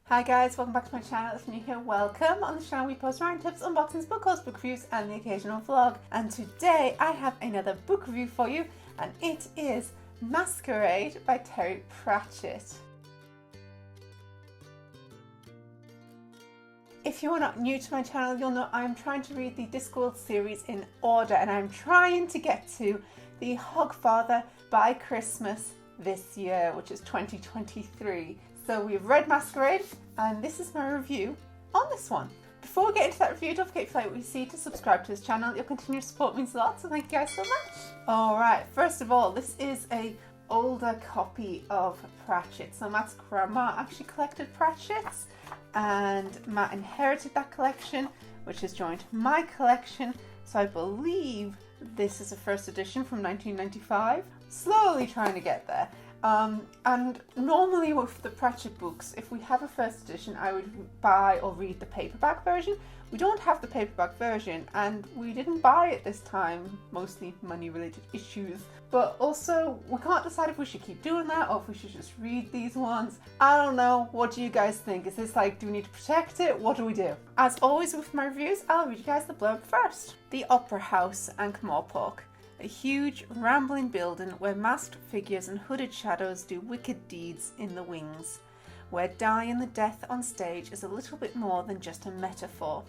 Hi guys, welcome back to my channel. If you're new here, welcome. On this channel we post writing tips, unboxings, book hauls, book reviews and the occasional vlog. And today I have another book review for you and it is Maskerade by Terry Pratchett. If you are not new to my channel, you'll know I'm trying to read the Discworld series in order and I'm trying to get to the Hogfather by Christmas this year, which is 2023. So we've read Maskerade and this is my review on this one. Before we get into that review, don't forget if you like what you see to subscribe to this channel. Your continued support means a lot, so thank you guys so much. Alright, first of all, this is a older copy of Pratchett. So Matt's grandma actually collected Pratchett's and Matt inherited that collection, which has joined my collection. So I believe this is a first edition from 1995. Slowly trying to get there. And normally with the Pratchett books, if we have a first edition, I would buy or read the paperback version. We don't have the paperback version and we didn't buy it this time, mostly money related issues. But also we can't decide if we should keep doing that or if we should just read these ones. I don't know, what do you guys think? Is this like, do we need to protect it? What do we do? As always with my reviews, I'll read you guys the blurb first. The Opera House, Ankh-Morpork. A huge, rambling building where masked figures and hooded shadows do wicked deeds in the wings. Where die and the death on stage is a little bit more than just a metaphor.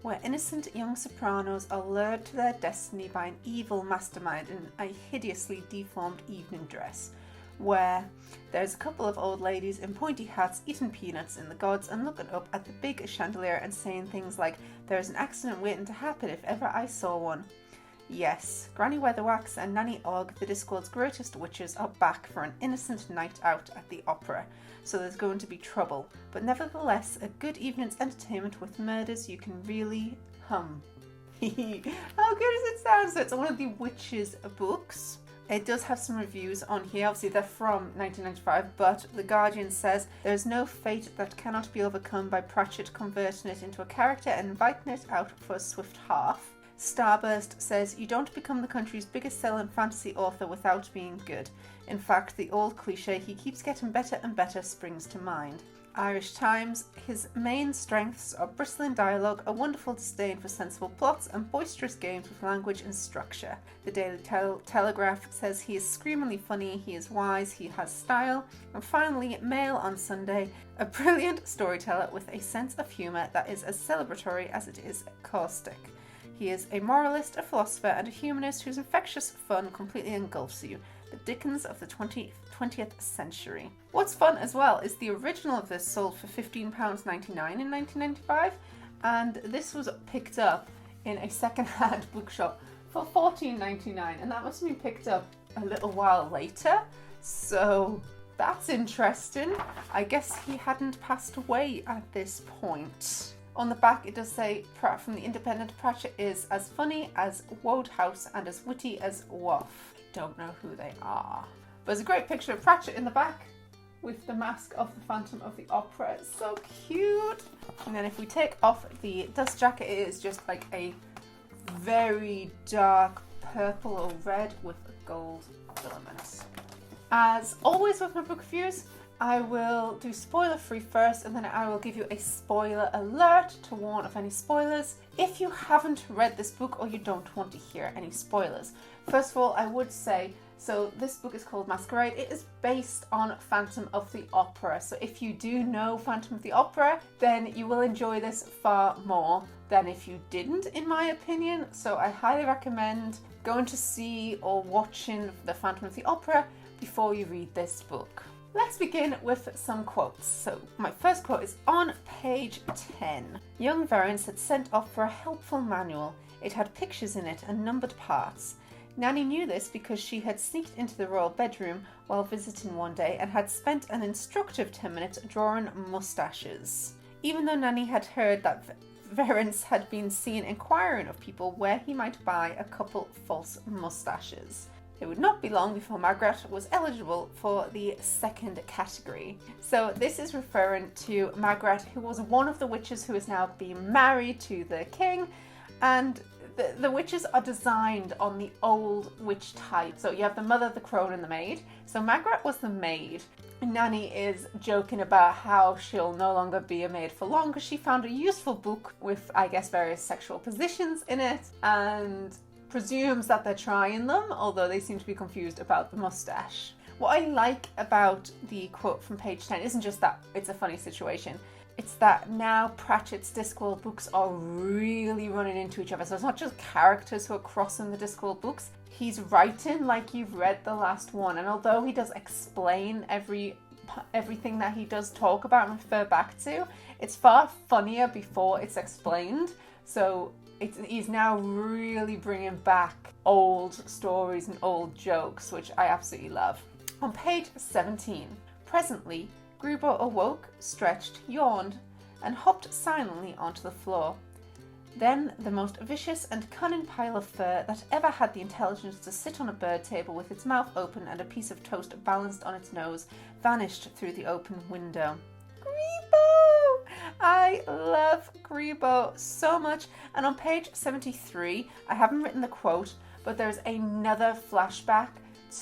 Where innocent young sopranos are lured to their destiny by an evil mastermind in a hideously deformed evening dress. Where there's a couple of old ladies in pointy hats eating peanuts in the gods and looking up at the big chandelier and saying things like, "There's an accident waiting to happen if ever I saw one." Yes, Granny Weatherwax and Nanny Og, the Discworld's greatest witches, are back for an innocent night out at the opera. So there's going to be trouble, but nevertheless a good evening's entertainment with murders you can really hum. How good does it sound? So it's one of the witches books. It does have some reviews on here, obviously they're from 1995, but The Guardian says there's no fate that cannot be overcome by Pratchett converting it into a character and inviting it out for a swift half. Starburst says you don't become the country's biggest selling fantasy author without being good. In fact, the old cliche "he keeps getting better and better" springs to mind. Irish Times, his main strengths are bristling dialogue, a wonderful disdain for sensible plots and boisterous games with language and structure. The Daily Telegraph says he is screamingly funny, he is wise, he has style. And finally, Mail on Sunday, a brilliant storyteller with a sense of humour that is as celebratory as it is caustic. He is a moralist, a philosopher and a humanist whose infectious fun completely engulfs you. The Dickens of the 20th century. What's fun as well is the original of this sold for £15.99 in 1995 and this was picked up in a second-hand bookshop for £14.99 and that must have been picked up a little while later. So that's interesting. I guess he hadn't passed away at this point. On the back it does say, from the Independent, Pratchett is as funny as Wodehouse and as witty as Waff. Don't know who they are. But there's a great picture of Pratchett in the back with the mask of the Phantom of the Opera. It's so cute. And then if we take off the dust jacket, it is just like a very dark purple or red with gold filaments. As always with my book reviews, I will do spoiler free first and then I will give you a spoiler alert to warn of any spoilers if you haven't read this book or you don't want to hear any spoilers. First of all, I would say, so this book is called Maskerade. It is based on Phantom of the Opera. So if you do know Phantom of the Opera, then you will enjoy this far more than if you didn't, in my opinion. So I highly recommend going to see or watching the Phantom of the Opera before you read this book. Let's begin with some quotes. So my first quote is on page 10. Young Verence had sent off for a helpful manual. It had pictures in it and numbered parts. Nanny knew this because she had sneaked into the royal bedroom while visiting one day and had spent an instructive 10 minutes drawing moustaches. Even though Nanny had heard that Verence had been seen inquiring of people where he might buy a couple false moustaches. It would not be long before Margaret was eligible for the second category. So this is referring to Margaret, who was one of the witches who is now being married to the king, and the witches are designed on the old witch type. So you have the mother, the crone, and the maid. So Margaret was the maid. Nanny is joking about how she'll no longer be a maid for long because she found a useful book with, I guess, various sexual positions in it, and presumes that they're trying them, although they seem to be confused about the mustache. What I like about the quote from page 10 isn't just that it's a funny situation. It's that now Pratchett's Discworld books are really running into each other. So it's not just characters who are crossing the Discworld books. He's writing like you've read the last one. And although he does explain everything that he does talk about and refer back to, it's far funnier before it's explained. So he's now really bringing back old stories and old jokes, which I absolutely love. On page 17, presently, Grubo awoke, stretched, yawned, and hopped silently onto the floor. Then the most vicious and cunning pile of fur that ever had the intelligence to sit on a bird table with its mouth open and a piece of toast balanced on its nose vanished through the open window. Grubo! I love Grubo so much. And on page 73, I haven't written the quote, but there's another flashback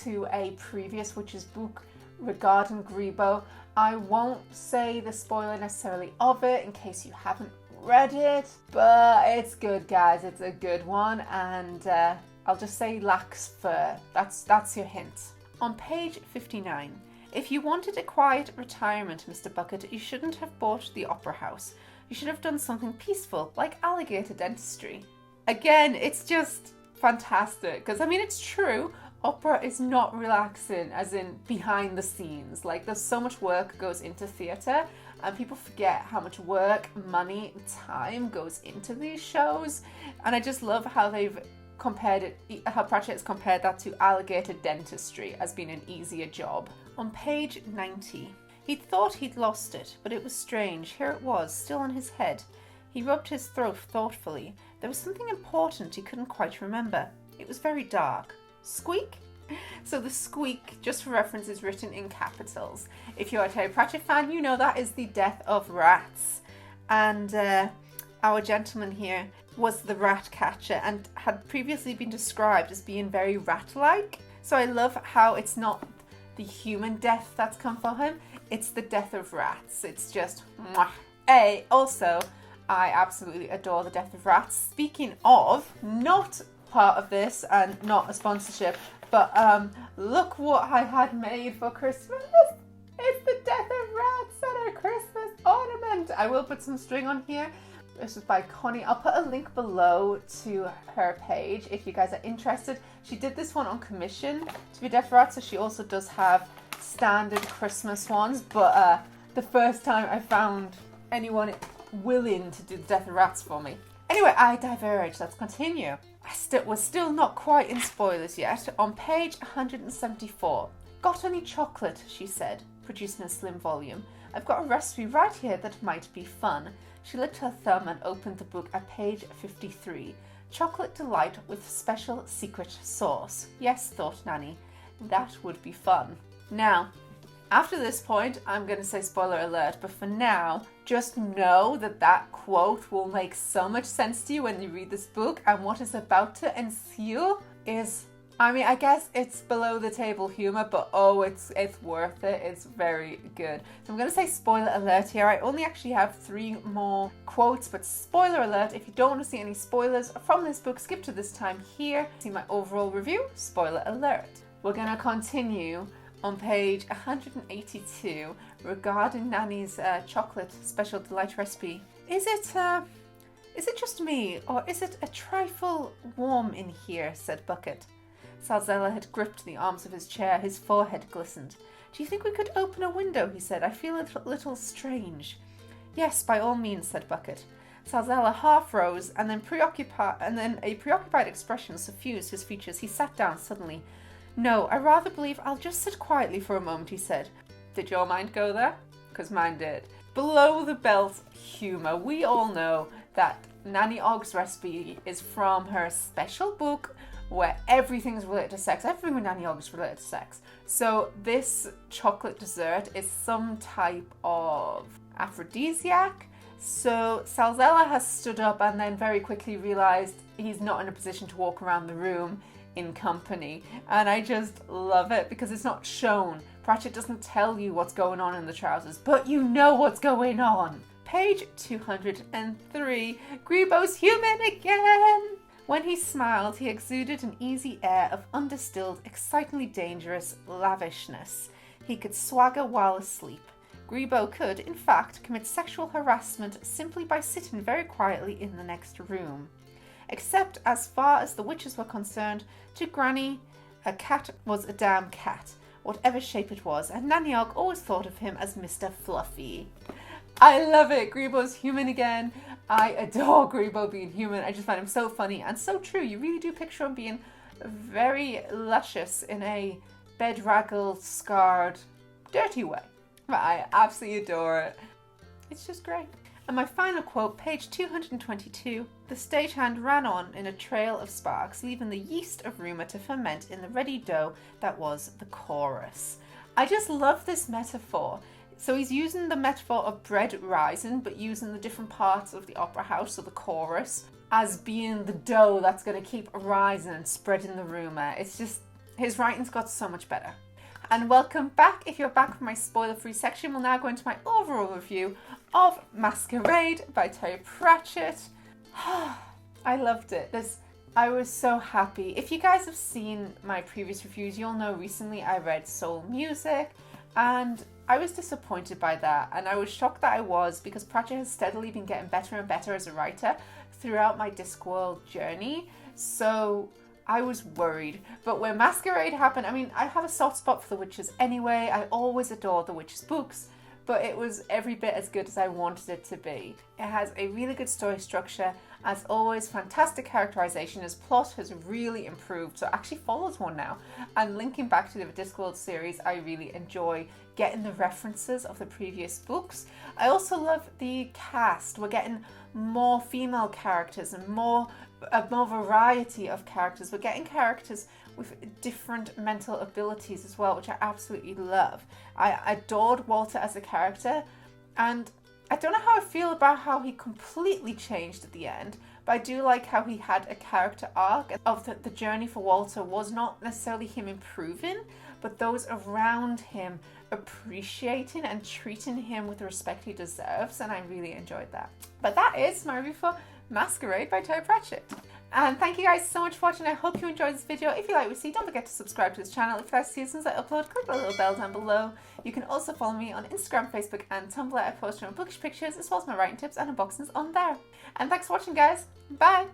to a previous witch's book regarding Grubo. I won't say the spoiler necessarily of it in case you haven't read it, but it's good, guys. It's a good one, and I'll just say lacks fur. That's your hint. On page 59, if you wanted a quiet retirement, Mr. Bucket, you shouldn't have bought the opera house. You should have done something peaceful, like alligator dentistry. Again, it's just fantastic, because I mean, it's true. Opera is not relaxing, as in behind the scenes. Like, there's so much work goes into theatre, and people forget how much work, money, time goes into these shows. And I just love how they've compared it, how Pratchett has compared that to alligator dentistry as being an easier job. On page 90, he'd thought he'd lost it, but it was strange. Here it was, still on his head. He rubbed his throat thoughtfully. There was something important he couldn't quite remember. It was very dark. Squeak? So the squeak, just for reference, is written in capitals. If you're a Terry Pratchett fan, you know that is the death of rats. And our gentleman here was the rat catcher and had previously been described as being very rat-like. So I love how it's not the human death that's come for him, it's the death of rats. It's just mwah. Also, I absolutely adore the death of rats. Speaking of, not part of this and not a sponsorship, but look what I had made for Christmas. It's the death of rats and a Christmas ornament. I will put some string on here. This is by Connie. I'll put a link below to her page if you guys are interested. She did this one on commission to be death of rats, so she also does have standard Christmas ones, but the first time I found anyone willing to do the death of rats for me. Anyway, I diverge. Let's continue. We're still not quite in spoilers yet. On page 174. Got any chocolate, she said, producing a slim volume. I've got a recipe right here that might be fun. She licked her thumb and opened the book at page 53. Chocolate delight with special secret sauce. Yes, thought Nanny, that would be fun. Now, after this point, I'm going to say spoiler alert, but for now, just know that that quote will make so much sense to you when you read this book, and what is about to ensue is, I mean, I guess it's below the table humor, but oh, it's worth it. It's very good. So I'm going to say spoiler alert here. I only actually have 3 more quotes, but spoiler alert, if you don't want to see any spoilers from this book, skip to this time here. See my overall review, spoiler alert. We're going to continue on page 182 regarding Nanny's chocolate special delight recipe. Is it just me, or is it a trifle warm in here? Said Bucket. Salzella had gripped the arms of his chair. His forehead glistened. Do you think we could open a window? He said. I feel a little strange. Yes, by all means, said Bucket. Salzella half rose, and then a preoccupied expression suffused his features. He sat down suddenly. No, I rather believe I'll just sit quietly for a moment, he said. Did your mind go there? Because mine did. Below the belt humour. We all know that Nanny Ogg's recipe is from her special book where everything is related to sex. Everything with Nanny Ogg is related to sex. So this chocolate dessert is some type of aphrodisiac. So Salzella has stood up and then very quickly realised he's not in a position to walk around the room in company. And I just love it because it's not shown. Pratchett doesn't tell you what's going on in the trousers, but you know what's going on. Page 203, Grebo's human again! When he smiled, he exuded an easy air of undistilled, excitingly dangerous lavishness. He could swagger while asleep. Grebo could, in fact, commit sexual harassment simply by sitting very quietly in the next room. Except as far as the witches were concerned, to Granny, a cat was a damn cat, whatever shape it was, and Nanny Ogg always thought of him as Mr. Fluffy. I love it. Grebo's human again. I adore Grebo being human. I just find him so funny and so true. You really do picture him being very luscious in a bedraggled, scarred, dirty way. But I absolutely adore it. It's just great. And my final quote, page 222, the stagehand ran on in a trail of sparks, leaving the yeast of rumour to ferment in the ready dough that was the chorus. I just love this metaphor. So he's using the metaphor of bread rising, but using the different parts of the opera house, so the chorus, as being the dough that's going to keep rising and spreading the rumour. It's just, his writing's got so much better. And welcome back. If you're back from my spoiler-free section, we'll now go into my overall review of Maskerade by Terry Pratchett. I loved it. I was so happy. If you guys have seen my previous reviews, you'll know recently I read Soul Music, and I was disappointed by that, and I was shocked that I was, because Pratchett has steadily been getting better and better as a writer throughout my Discworld journey. So I was worried. But when Maskerade happened, I mean, I have a soft spot for the witches anyway. I always adored the witches books, but it was every bit as good as I wanted it to be. It has a really good story structure. As always, fantastic characterization. His plot has really improved, so it actually follows one now. And linking back to the Discworld series, I really enjoy getting the references of the previous books. I also love the cast. We're getting more female characters and more variety of characters. We're getting characters with different mental abilities as well, which I absolutely love. I adored Walter as a character, and I don't know how I feel about how he completely changed at the end, but I do like how he had a character arc of the journey for Walter was not necessarily him improving, but those around him appreciating and treating him with the respect he deserves, and I really enjoyed that. But that is my review for Maskerade by Terry Pratchett. And thank you guys so much for watching. I hope you enjoyed this video. If you like what you see, don't forget to subscribe to this channel. If you guys see as soon as I upload, click the little bell down below. You can also follow me on Instagram, Facebook and Tumblr. I post my bookish pictures as well as my writing tips and unboxings on there. And thanks for watching, guys. Bye!